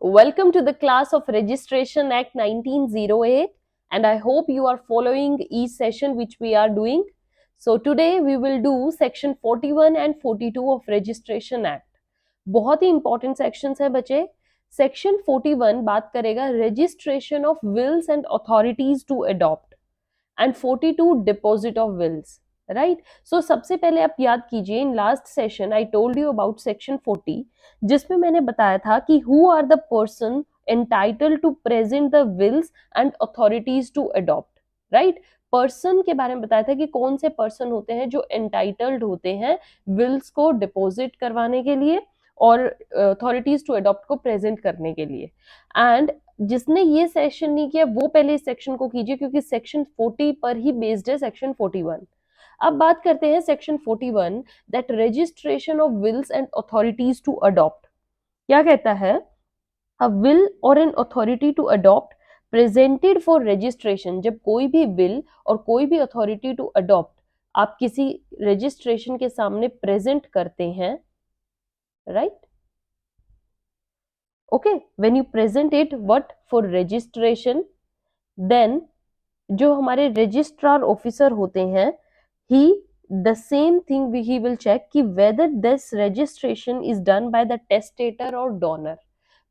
Welcome to the class of Registration Act 1908, and I hope you are following each session which we are doing. So today we will do section 41 and 42 of Registration Act. बहुत ही important sections है बच्चे. Section 41 बात करेगा registration of wills and authorities to adopt, and 42 deposit of wills. Right so सबसे पहले आप याद कीजिए, in last session I told you about section 40, जिसमें मैंने बताया था कि who are the person entitled to present the wills and authorities to adopt. Right, person के बारे में बताया था कि कौन से पर्सन होते हैं जो एंटाइटल्ड होते हैं विल्स को डिपॉजिट करवाने के लिए और अथॉरिटीज टू अडॉप्ट को प्रेजेंट करने के लिए. एंड जिसने ये सेशन नहीं किया वो पहले इस सेक्शन को कीजिए, क्योंकि सेक्शन 40 पर ही बेस्ड है सेक्शन 41. अब बात करते हैं section 41, that registration of wills and authorities to adopt. क्या कहता है? अ विल और an authority to adopt presented for registration. जब कोई भी विल और कोई भी अथॉरिटी टू अडॉप्ट आप किसी रजिस्ट्रेशन के सामने प्रेजेंट करते हैं, right? Okay, when you present it what for registration, देन जो हमारे रजिस्ट्रार ऑफिसर होते हैं, he the same thing he will check कि whether this registration is done by the testator or donor.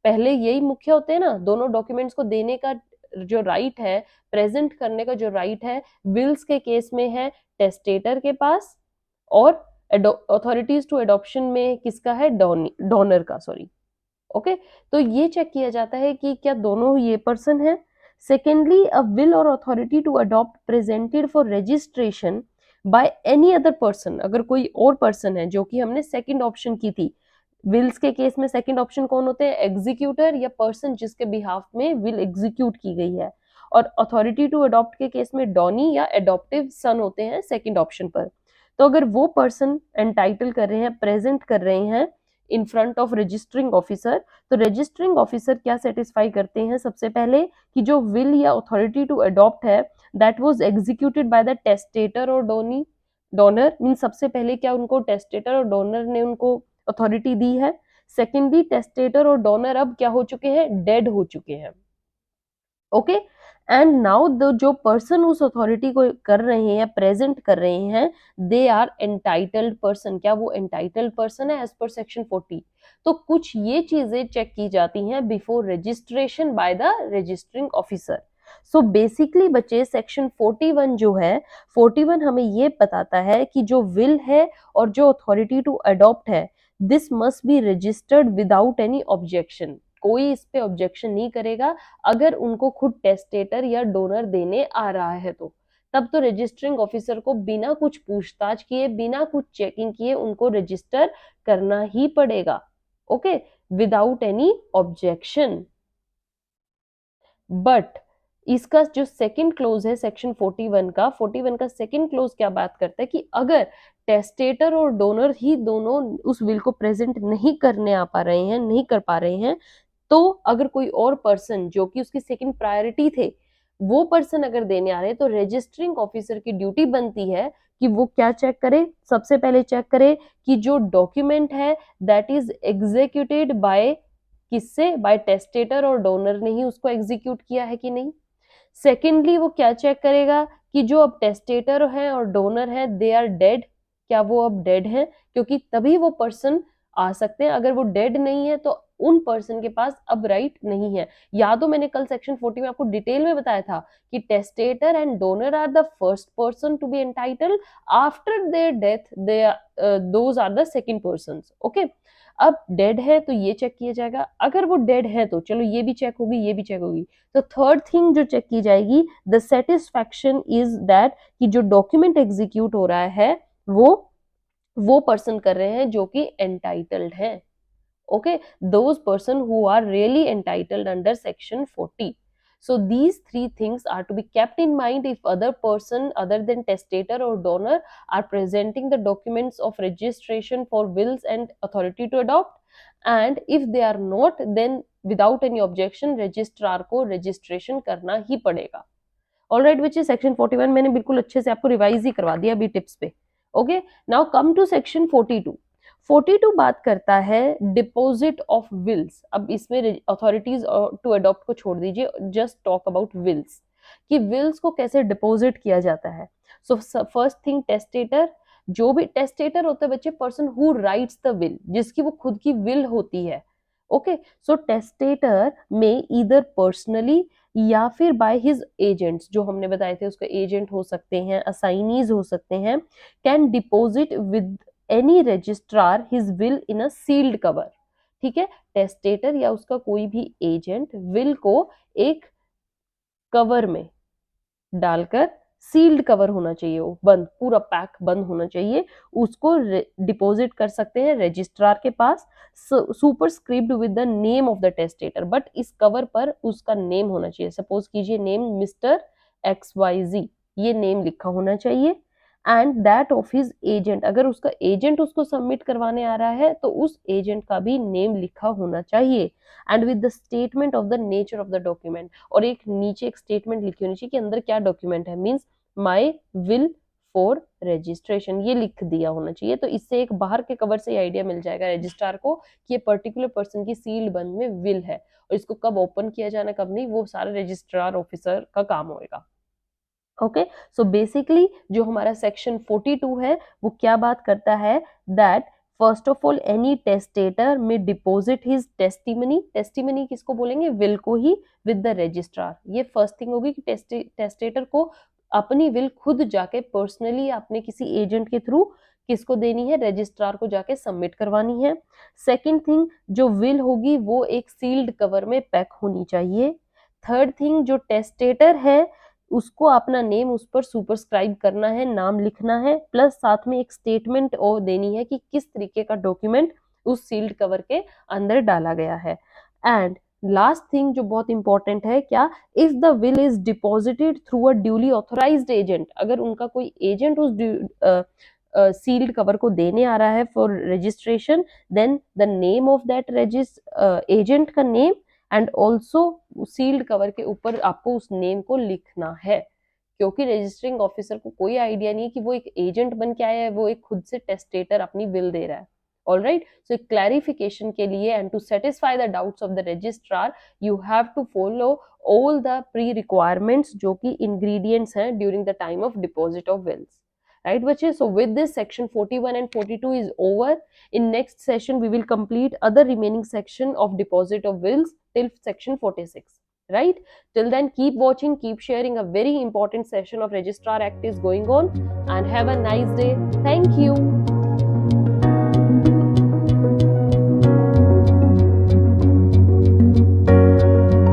पहले यही मुख्य होते हैं ना, दोनों डॉक्यूमेंट्स को देने का जो राइट है, प्रेजेंट करने का जो राइट है, विल्स के केस में है टेस्टेटर के पास, और अथॉरिटीज टू अडॉप्शन में किसका है? डोनर का. Sorry, okay. तो ये चेक किया जाता है कि क्या दोनों ये पर्सन है. सेकेंडली, अ विल और authority to adopt presented for registration by any other person. अगर कोई और पर्सन है, जो कि हमने सेकंड ऑप्शन की थी, विल्स के केस में सेकंड ऑप्शन कौन होते हैं? एग्जीक्यूटर या पर्सन जिसके बिहाफ में विल एग्जीक्यूट की गई है. और अथॉरिटी टू अडॉप्ट के केस में डॉनी या एडॉप्टिव सन होते हैं सेकंड ऑप्शन पर. तो अगर वो पर्सन एंटाइटल कर रहे हैं, प्रेजेंट कर रहे हैं in front of registering officer, तो रजिस्टरिंग ऑफिसर क्या सेटिस्फाई करते हैं? सबसे पहले कि जो विल या अथॉरिटी टू अडॉप्ट है that was executed by the testator or donor. Mean सबसे पहले क्या उनको टेस्टेटर और डोनर ने उनको अथॉरिटी दी है. सेकेंडली, टेस्टेटर और डोनर अब क्या हो चुके हैं? डेड हो चुके हैं. ओके, एंड नाउ जो पर्सन उस अथॉरिटी को कर रहे हैं, प्रेजेंट कर रहे हैं, दे आर एंटाइटल्ड पर्सन. क्या वो एंटाइटल्ड पर्सन है एज पर सेक्शन 40? तो कुछ ये चीजें चेक की जाती हैं before registration by the registering officer. So basically बच्चे, सेक्शन 41 जो है, 41 हमें ये बताता है कि जो विल है और जो अथॉरिटी टू अडॉप्ट है, this must be registered without any objection. कोई इस पे ऑब्जेक्शन नहीं करेगा अगर उनको खुद टेस्टेटर या डोनर देने आ रहा है. तो तब तो रजिस्टरिंग ऑफिसर को बिना कुछ पूछताछ किए, बिना कुछ चेकिंग किए उनको रजिस्टर करना ही पड़ेगा. Okay, without any objection. But इसका जो सेकंड क्लोज है सेक्शन 41 का सेकंड क्लोज क्या बात करता है कि अगर टेस्टेटर और डोनर ही दोनों उस विल को प्रेजेंट नहीं करने आ पा रहे हैं, नहीं कर पा रहे हैं, तो अगर कोई और पर्सन जो कि उसकी सेकंड प्रायोरिटी थे, वो पर्सन अगर देने आ रहे हैं, तो रजिस्टरिंग ऑफिसर की ड्यूटी बनती है कि वो क्या चेक करे? सबसे पहले चेक करे कि जो डॉक्यूमेंट है दैट इज एग्जीक्यूटेड बाय किससे? बाय टेस्टेटर और डोनर ने ही उसको एग्जीक्यूट किया है कि नहीं. सेकेंडली, वो क्या चेक करेगा कि जो अब टेस्टेटर है और डोनर है, दे आर डेड. क्या वो अब डेड है? क्योंकि तभी वो पर्सन आ सकते हैं. अगर वो डेड नहीं है तो उन पर्सन के पास अब राइट नहीं है. या तो मैंने कल सेक्शन 40 में आपको डिटेल में बताया था कि testator and donor are the first person to be entitled, after their death they those are the second persons. Okay, अब डेड है तो ये चेक किया जाएगा. अगर वो डेड है तो चलो ये भी चेक होगी, ये भी चेक होगी. तो थर्ड थिंग जो चेक की जाएगी, द सेटिस्फैक्शन इज दैट कि जो डॉक्यूमेंट एग्जीक्यूट हो रहा है वो पर्सन कर रहे हैं जो कि एंटाइटल्ड है. Okay, those person who are really entitled under section 40. So these three things are to be kept in mind if other person other than testator or donor are presenting the documents of registration for wills and authority to adopt, and if they are not, then without any objection registrar को registration करना ही पड़ेगा. Alright, which is section 41 मैंने बिल्कुल अच्छे से आपको revise ही करवा दिया अभी टिप्स पे. Okay, now come to section 42. 42 बात करता है डिपॉजिट ऑफ विल्स। अब इसमें अथॉरिटीज टू अडॉप्ट को छोड़ दीजिए, जस्ट टॉक अबाउट विल्स, कि विल्स को कैसे डिपॉजिट किया जाता है। So first thing, testator. जो भी टेस्टेटर होता है बच्चे, person who rights the will, जिसकी वो खुद की विल होती है। ओके, सो टेस्टेटर में ईदर पर्सनली या फिर बाय हिज एजेंट्स, जो हमने बताए थे उसके एजेंट हो सकते हैं, असाइनीज हो सकते हैं, can deposit with any registrar his will in a sealed cover. ठीक है, टेस्टेटर या उसका कोई भी एजेंट विल को एक कवर में डालकर, सील्ड कवर होना चाहिए, वो बंद, पूरा पैक बंद होना चाहिए, उसको डिपॉजिट कर सकते हैं रजिस्ट्रार के पास, superscript with the name of the testator. But इस कवर पर उसका नेम होना चाहिए। सपोज कीजिए नेम मिस्टर XYZ, ये नेम लिखा होना चाहिए, and that of his agent. अगर उसका एजेंट उसको सबमिट करवाने आ रहा है तो उस एजेंट का भी नेम लिखा होना चाहिए, and with the statement of the nature of the document. और एक नीचे एक स्टेटमेंट लिखी होनी चाहिए कि अंदर क्या डॉक्यूमेंट है, means my will for registration, ये लिख दिया होना चाहिए। तो इससे एक बाहर के कवर से आइडिया मिल जाएगा रजिस्ट्रार को कि ये पर्टिकुलर पर्सन की सील्ड बंद में विल है, और इसको कब ओपन किया जाना कब नहीं, वो सारा रजिस्ट्रार ऑफिसर का काम होगा। ओके, सो बेसिकली जो हमारा सेक्शन 42 है वो क्या बात करता है, that first of all any testator में डिपॉजिट हिज टेस्टिमनी। टेस्टिमनी किसको बोलेंगे, विल को ही, विद द रजिस्ट्रार। ये फर्स्ट थिंग होगी कि टेस्टेटर को अपनी विल खुद जाके पर्सनली अपने किसी एजेंट के थ्रू किसको देनी है, रजिस्ट्रार को जाके सबमिट करवानी है। सेकंड थिंग, जो विल होगी वो एक सील्ड कवर में पैक होनी चाहिए। थर्ड थिंग, जो टेस्टेटर है उसको अपना नेम उस पर सुपरस्क्राइब करना है, नाम लिखना है, प्लस साथ में एक स्टेटमेंट और देनी है कि किस तरीके का डॉक्यूमेंट उस सील्ड कवर के अंदर डाला गया है। एंड लास्ट थिंग जो बहुत इंपॉर्टेंट है, क्या, if the will is deposited through a duly authorised agent, अगर उनका कोई एजेंट उस सील्ड कवर को देने आ रहा है for registration, then the name of that agent का name and also sealed cover के ऊपर आपको उस नेम को लिखना है, क्योंकि रजिस्टरिंग ऑफिसर को कोई आइडिया नहीं है कि वो एक एजेंट बन के आया है, वो एक खुद से टेस्टेटर अपनी विल दे रहा है। ऑल राइट, सो क्लैरिफिकेशन के लिए and to satisfy the doubts of the registrar, you have to follow all the pre requirements जो कि इंग्रेडिएंट्स हैं during the time of deposit of wills. Right, bache? So with this, section 41 and 42 is over. In next session we will complete other remaining section of deposit of wills till section 46. Right, till then keep watching, keep sharing. A very important session of Registrar Act is going on, and have a nice day. Thank you.